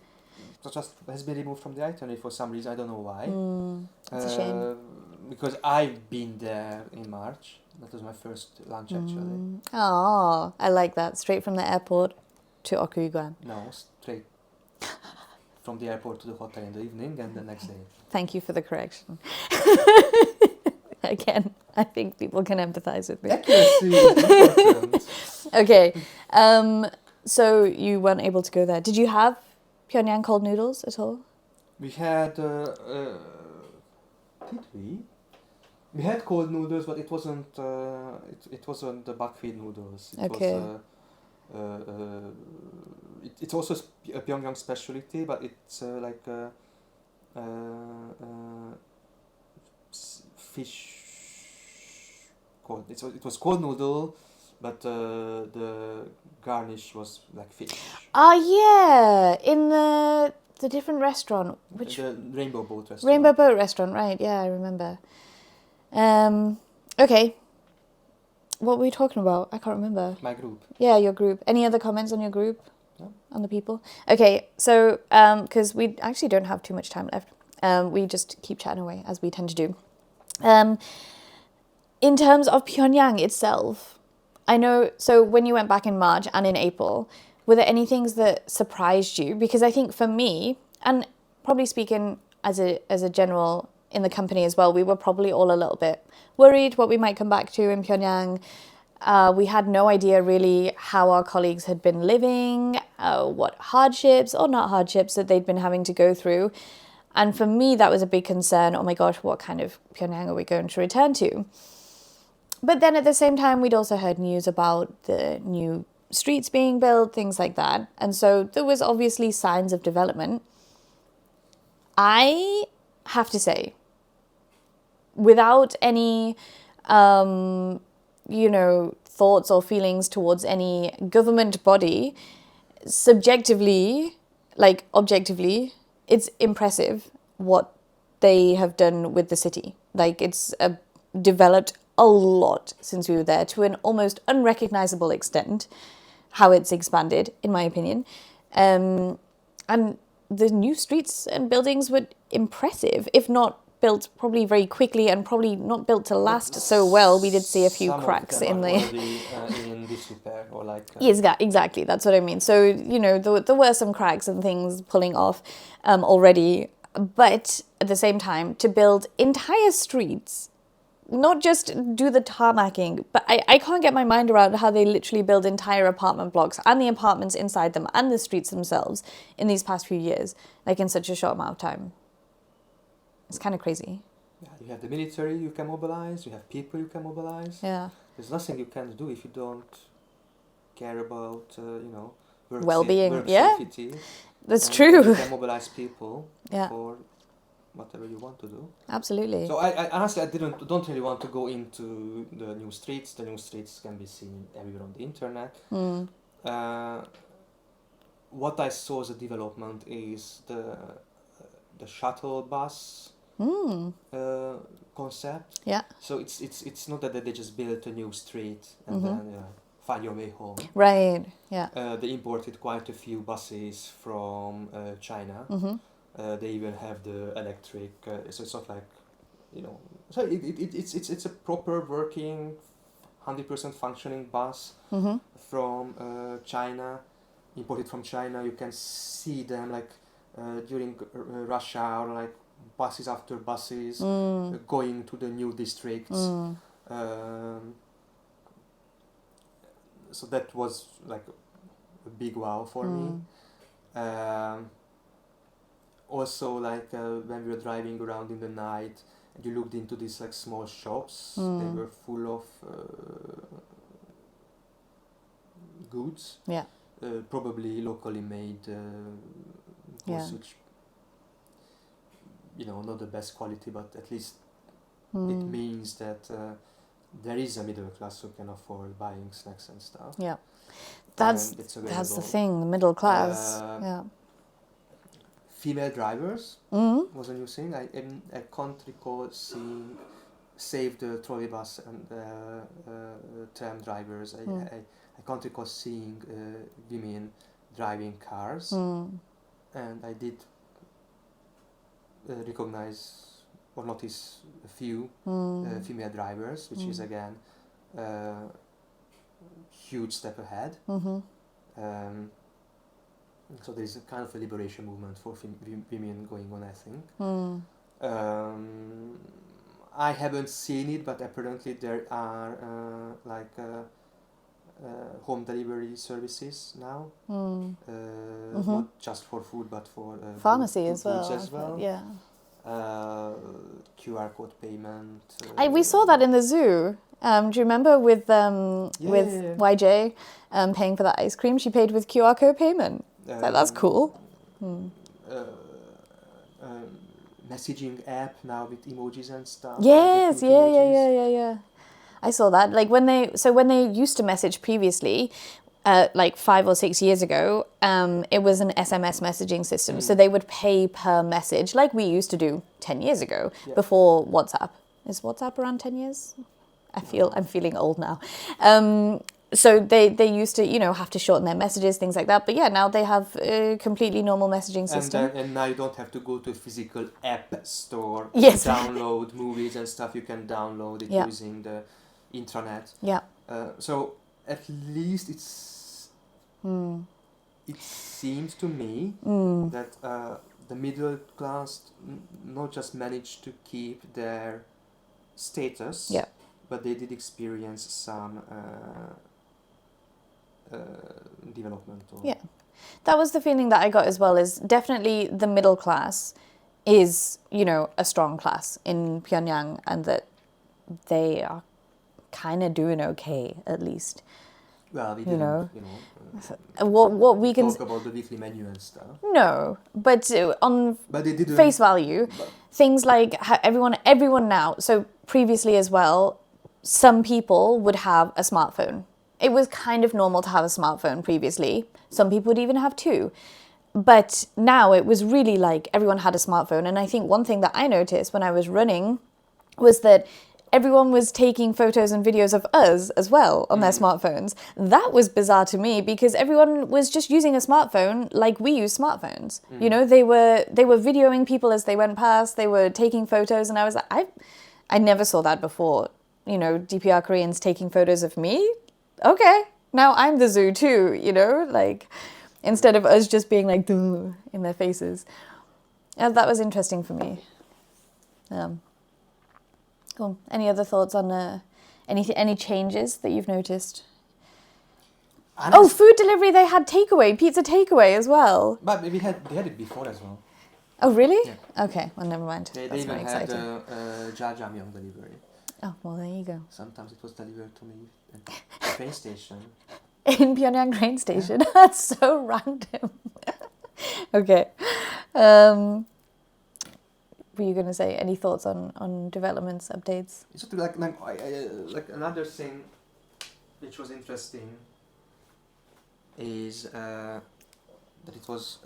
just has been removed from the itinerary for some reason. I don't know why. It's a shame. Because I've been there in March. That was my first lunch actually. Oh, I like that. Straight from the airport to Okyugwan. No, straight from the airport to the hotel in the evening and the next day. Thank you for the correction. Again, I think people can empathize with me. Accuracy is important. Okay, so you weren't able to go there. Did you have Pyongyang cold noodles at all? We had, did we? We had cold noodles, but it wasn't. It wasn't the buckwheat noodles. It was. It's also a Pyongyang specialty, but it's like fish. Cold. It was cold noodle, but the garnish was like fish. Yeah, in the different restaurant, which the Rainbow Boat restaurant. Rainbow Boat restaurant, right? Yeah, I remember. Okay. What were we talking about? I can't remember. My group. Yeah, your group. Any other comments on your group? No. On the people? Okay, so because we actually don't have too much time left, we just keep chatting away as we tend to do. In terms of Pyongyang itself, I know. So when you went back in March and in April, were there any things that surprised you? Because I think for me, and probably speaking as a general in the company as well, we were probably all a little bit worried what we might come back to in Pyongyang. We had no idea really how our colleagues had been living, what hardships or not hardships that they'd been having to go through. And for me, that was a big concern. Oh my gosh, what kind of Pyongyang are we going to return to? But then at the same time, we'd also heard news about the new streets being built, things like that. And so there was obviously signs of development. I have to say, without any, thoughts or feelings towards any government body, subjectively, like objectively, it's impressive what they have done with the city. Like it's developed a lot since we were there to an almost unrecognizable extent, how it's expanded, in my opinion. And the new streets and buildings were impressive, if not built probably very quickly and probably not built to last so well. We did see a few cracks in the... in disrepair or like... Yes, exactly, that's what I mean. So, there were some cracks and things pulling off already, but at the same time, to build entire streets, not just do the tarmacking, but I can't get my mind around how they literally build entire apartment blocks and the apartments inside them and the streets themselves in these past few years, like in such a short amount of time. It's kind of crazy. Yeah, you have the military you can mobilize, you have people you can mobilize. Yeah. There's nothing you can do if you don't care about, well-being. work Yeah, safety. that's And true. you can mobilize people Yeah. for whatever you want to do. Absolutely. So I honestly don't really want to go into the new streets. The new streets can be seen everywhere on the internet. What I saw as a development is the shuttle bus concept. Yeah. So it's not that they just built a new street and then find your way home. Right. Yeah. They imported quite a few buses from China. They even have the electric. So it's not like, So it's a proper working, 100% functioning bus from China, imported from China. You can see them like during rush hour, like buses after buses going to the new districts. So that was like a big wow for me. Also, like when we were driving around in the night, and you looked into these like small shops. They were full of goods. Yeah. Probably locally made goods, which not the best quality, but at least it means that there is a middle class who can afford buying snacks and stuff. Yeah. That's the thing, the middle class. Female drivers was a new thing. I can't recall seeing save the trolley bus and tram drivers. I can't recall seeing women driving cars, and I did recognize or notice a few female drivers, which is again huge step ahead. So there's a kind of a liberation movement for women going on, I think. I haven't seen it, but apparently there are home delivery services now. Not just for food, but for pharmacy goods as well. Yeah. QR code payment. We saw that in the zoo. Do you remember with YJ paying for that ice cream? She paid with QR code payment. That's cool. Messaging app now with emojis and stuff. Yes, yeah. I saw that. Like when they used to message previously, like 5 or 6 years ago, it was an SMS messaging system. So they would pay per message, like we used to do 10 years ago, before WhatsApp. Is WhatsApp around 10 years? I'm feeling old now. So they used to, have to shorten their messages, things like that. But yeah, now they have a completely normal messaging system. And now you don't have to go to a physical app store to Yes. download movies and stuff. You can download it using the intranet. Yeah. So at least it seems to me that the middle class not just managed to keep their status, but they did experience some development. That was the feeling that I got as well, is definitely the middle class is, a strong class in Pyongyang, and that they are kind of doing okay, at least. Well, we didn't, what we can talk about the weekly menu and stuff. No, but on they didn't, face value, things like how everyone now, so previously as well, some people would have a smartphone. It was kind of normal to have a smartphone previously. Some people would even have two. But now it was really like everyone had a smartphone. And I think one thing that I noticed when I was running was that everyone was taking photos and videos of us as well on their smartphones. That was bizarre to me, because everyone was just using a smartphone like we use smartphones. They were videoing people as they went past. They were taking photos, and I was like, I never saw that before. DPR Koreans taking photos of me. Okay, now I'm the zoo too. Like instead of us just being like in their faces. That was interesting for me. Cool. Any other thoughts on any changes that you've noticed? Food delivery. They had pizza takeaway as well. But they had it before as well. Oh, really? Yeah. Okay, well, never mind. They That's even very had exciting. jjajangmyeon delivery. Oh, well, there you go. Sometimes it was delivered to me at the train station. in Pyongyang train station. That's so random. Okay. Were you going to say any thoughts on developments, updates? It's sort of like another thing which was interesting is that it was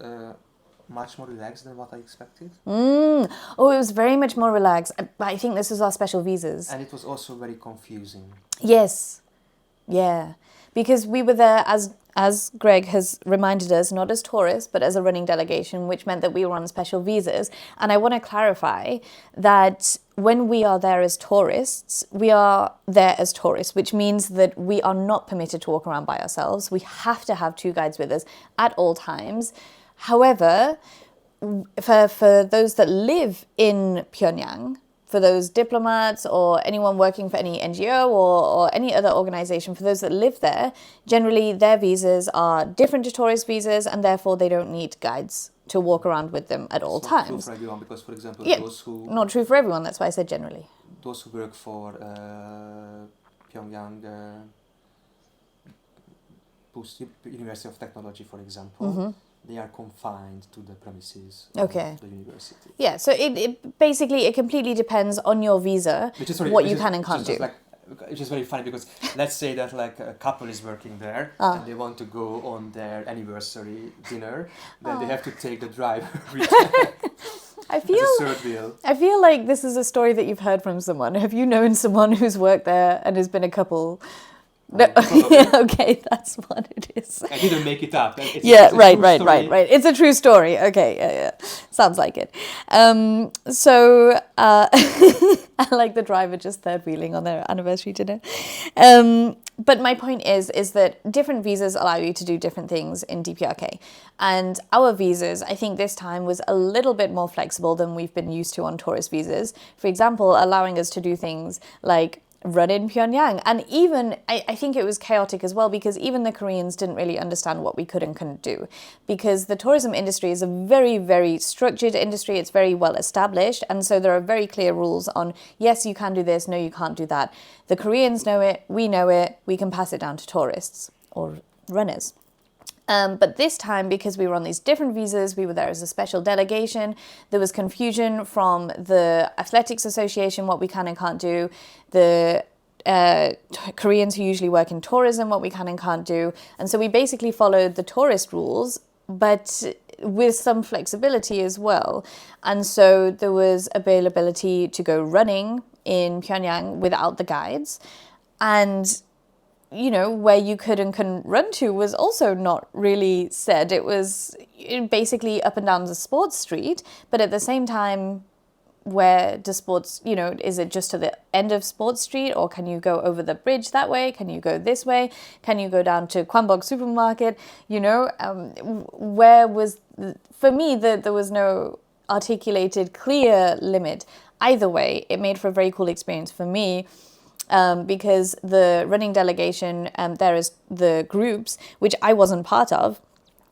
much more relaxed than what I expected. Oh, it was very much more relaxed. I think this was our special visas. And it was also very confusing. Yes. Yeah. Because we were there, as Greg has reminded us, not as tourists, but as a running delegation, which meant that we were on special visas. And I want to clarify that when we are there as tourists, we are there as tourists, which means that we are not permitted to walk around by ourselves. We have to have 2 guides with us at all times. However, for those that live in Pyongyang, for those diplomats or anyone working for any NGO or any other organization, for those that live there, generally their visas are different to tourist visas, and therefore they don't need guides to walk around with them at all times. True for everyone, because, for example, those who... Not true for everyone, that's why I said generally. Those who work for Pyongyang University of Technology, for example, they are confined to the premises of the university. Yeah, so it basically, it completely depends on your visa, what you can and can't do. Which is very funny, because let's say that like a couple is working there and they want to go on their anniversary dinner, then they have to take the driver with them. I feel like this is a story that you've heard from someone. Have you known someone who's worked there and has been a couple? No, yeah, okay, that's what it is. I didn't make it up. It's right. It's a true story. Okay, yeah. Sounds like it. So I like the driver just third wheeling on their anniversary dinner. But my point is that different visas allow you to do different things in DPRK. And our visas, I think this time was a little bit more flexible than we've been used to on tourist visas. For example, allowing us to do things like run in Pyongyang. And even, I think it was chaotic as well, because even the Koreans didn't really understand what we could and couldn't do. Because the tourism industry is a very, very structured industry. It's very well established. And so there are very clear rules on, yes, you can do this, no, you can't do that. The Koreans know it, we can pass it down to tourists or runners. But this time, because we were on these different visas, we were there as a special delegation, there was confusion from the Athletics Association, what we can and can't do, the Koreans who usually work in tourism, what we can and can't do. And so we basically followed the tourist rules, but with some flexibility as well. And so there was availability to go running in Pyongyang without the guides. And you know, where you could and couldn't run to was also not really said. It was basically up and down the sports street, but at the same time, where does sports, you know, is it just to the end of Sports Street, or can you go over the bridge that way? Can you go this way? Can you go down to Kwanbok supermarket? You know, where was, for me, there was no articulated, clear limit. Either way, it made for a very cool experience for me. Because the running delegation, there is the groups, which I wasn't part of.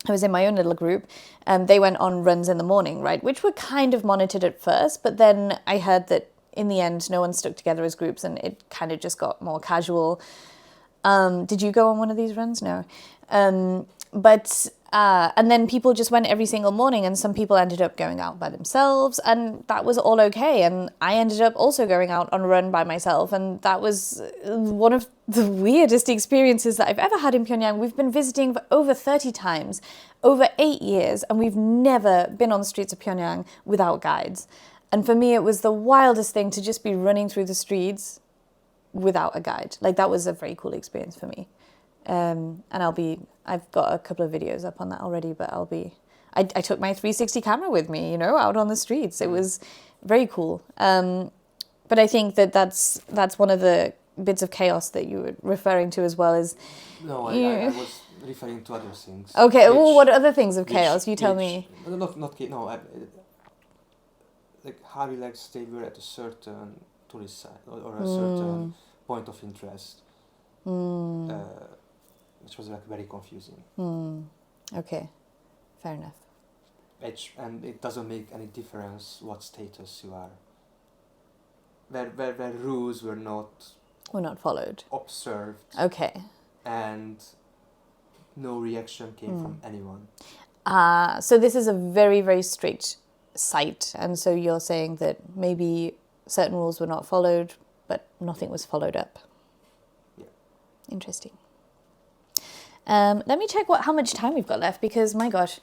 I was in my own little group. They went on runs in the morning, right? Which were kind of monitored at first, but then I heard that in the end, no one stuck together as groups and it kind of just got more casual. Did you go on one of these runs? No. And then people just went every single morning, and some people ended up going out by themselves, and that was all okay. And I ended up also going out on a run by myself, and that was one of the weirdest experiences that I've ever had in Pyongyang. We've been visiting for over 30 times, over 8 years, and we've never been on the streets of Pyongyang without guides. And for me, it was the wildest thing to just be running through the streets without a guide. Like, that was a very cool experience for me. And I've got a couple of videos up on that already, but I took my 360 camera with me, you know, out on the streets. It was very cool. But I think that's one of the bits of chaos that you were referring to as well as... No, I was referring to other things. Okay, what other things of chaos? You tell me. Like how relaxed they were at a certain tourist site or a certain point of interest. Which was like very confusing. Okay, fair enough. And it doesn't make any difference what status you are. Where rules were not followed. Observed. Okay. And no reaction came from anyone. So this is a very, very strict site. And so you're saying that maybe certain rules were not followed, but nothing was followed up. Yeah. Interesting. Let me check how much time we've got left, because my gosh,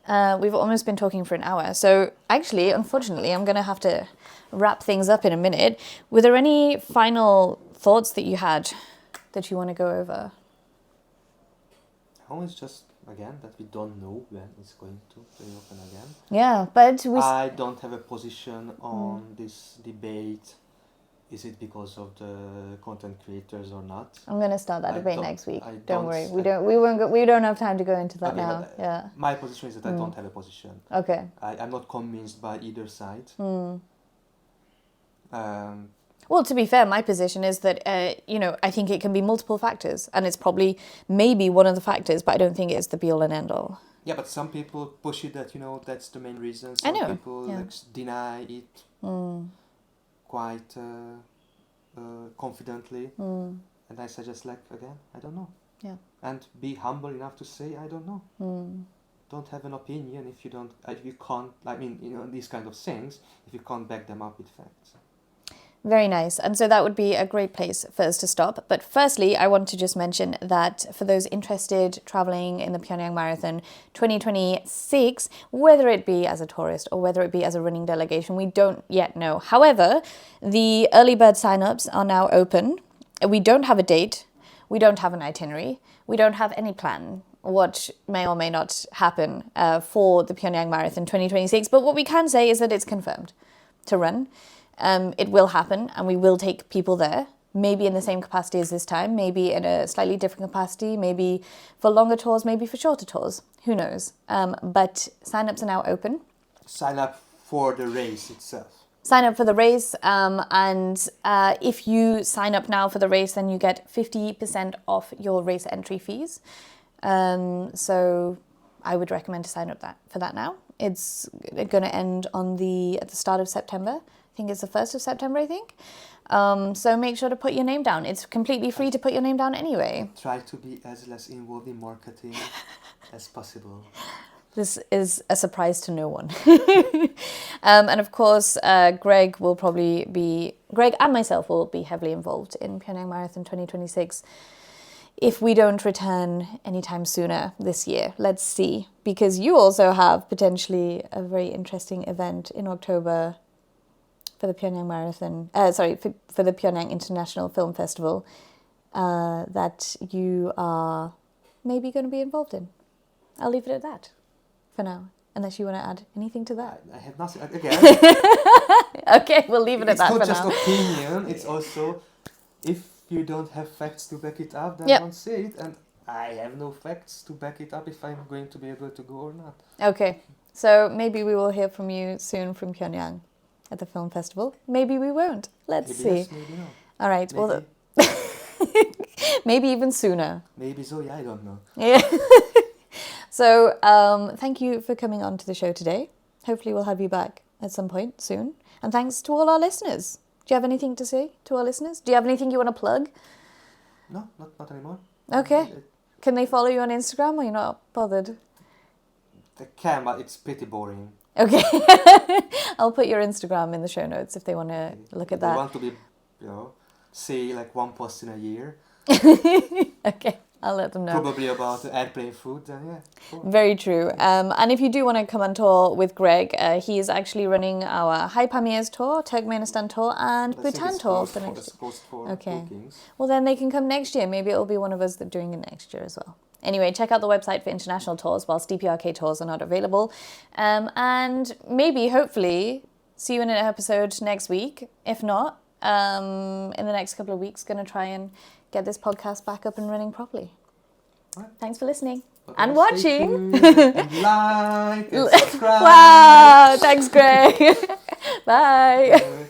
we've almost been talking for an hour. So actually, unfortunately, I'm going to have to wrap things up in a minute. Were there any final thoughts that you had that you want to go over? It's just, again, that we don't know when it's going to reopen again. Yeah, but I don't have a position on this debate. Is it because of the content creators or not? I'm going to start that debate next week. Don't worry. We don't have time to go into that now. Yeah. My position is that I don't have a position. Okay. I'm not convinced by either side. Well, to be fair, my position is that, I think it can be multiple factors, and it's probably maybe one of the factors, but I don't think it's the be all and end all. Yeah, but some people push it that, that's the main reason. I know. Some people deny it quite confidently. And I suggest, again, I don't know. Yeah. And be humble enough to say, I don't know. Don't have an opinion if you don't, if you can't, these kind of things, if you can't back them up with facts. Very nice. And so that would be a great place for us to stop. But firstly, I want to just mention that for those interested traveling in the Pyongyang Marathon 2026, whether it be as a tourist or whether it be as a running delegation, we don't yet know. However, the early bird signups are now open. We don't have a date. We don't have an itinerary. We don't have any plan what may or may not happen for the Pyongyang Marathon 2026. But what we can say is that it's confirmed to run. It will happen, and we will take people there, maybe in the same capacity as this time, maybe in a slightly different capacity, maybe for longer tours, maybe for shorter tours. Who knows? But sign-ups are now open. Sign up for the race itself. Sign up for the race, and if you sign up now for the race, then you get 50% off your race entry fees. So I would recommend to sign up for that now. It's going to end at the start of September. I think it's the 1st of September, I think. So make sure to put your name down. It's completely free to put your name down anyway. Try to be as less involved in marketing as possible. This is a surprise to no one. And of course, Greg and myself will be heavily involved in Pyongyang Marathon 2026. If we don't return anytime sooner this year, let's see. Because you also have potentially a very interesting event in October for the Pyongyang Marathon, for the Pyongyang International Film Festival that you are maybe going to be involved in. I'll leave it at that for now, unless you want to add anything to that. I have nothing. Again. Okay, we'll leave it at that for now. It's not just opinion, it's also, if you don't have facts to back it up, then don't say it. And I have no facts to back it up if I'm going to be able to go or not. Okay, so maybe we will hear from you soon from Pyongyang at the film festival. Maybe we won't. Let's see. Yes, maybe no. All right. Maybe. Well, maybe even sooner. Maybe so. Yeah, I don't know. Yeah. So thank you for coming on to the show today. Hopefully we'll have you back at some point soon. And thanks to all our listeners. Do you have anything to say to our listeners? Do you have anything you want to plug? No, not anymore. Okay. Can they follow you on Instagram, or you're not bothered? They can, but it's pretty boring. Okay. I'll put your Instagram in the show notes if they want to look at that. They want to be, say one post in a year. Okay, I'll let them know. Probably about airplane food, then yeah. Cool. Very true. And if you do want to come on tour with Greg, he is actually running our High Pamirs tour, Turkmenistan tour, and Bhutan tour for next year. Okay. Bookings. Well, then they can come next year. Maybe it'll be one of us that's doing it next year as well. Anyway, check out the website for international tours whilst DPRK tours are not available. And maybe, hopefully, see you in an episode next week. If not, in the next couple of weeks, going to try and get this podcast back up and running properly. Right. Thanks for listening and watching. And like and subscribe. Wow, thanks, Greg. Bye.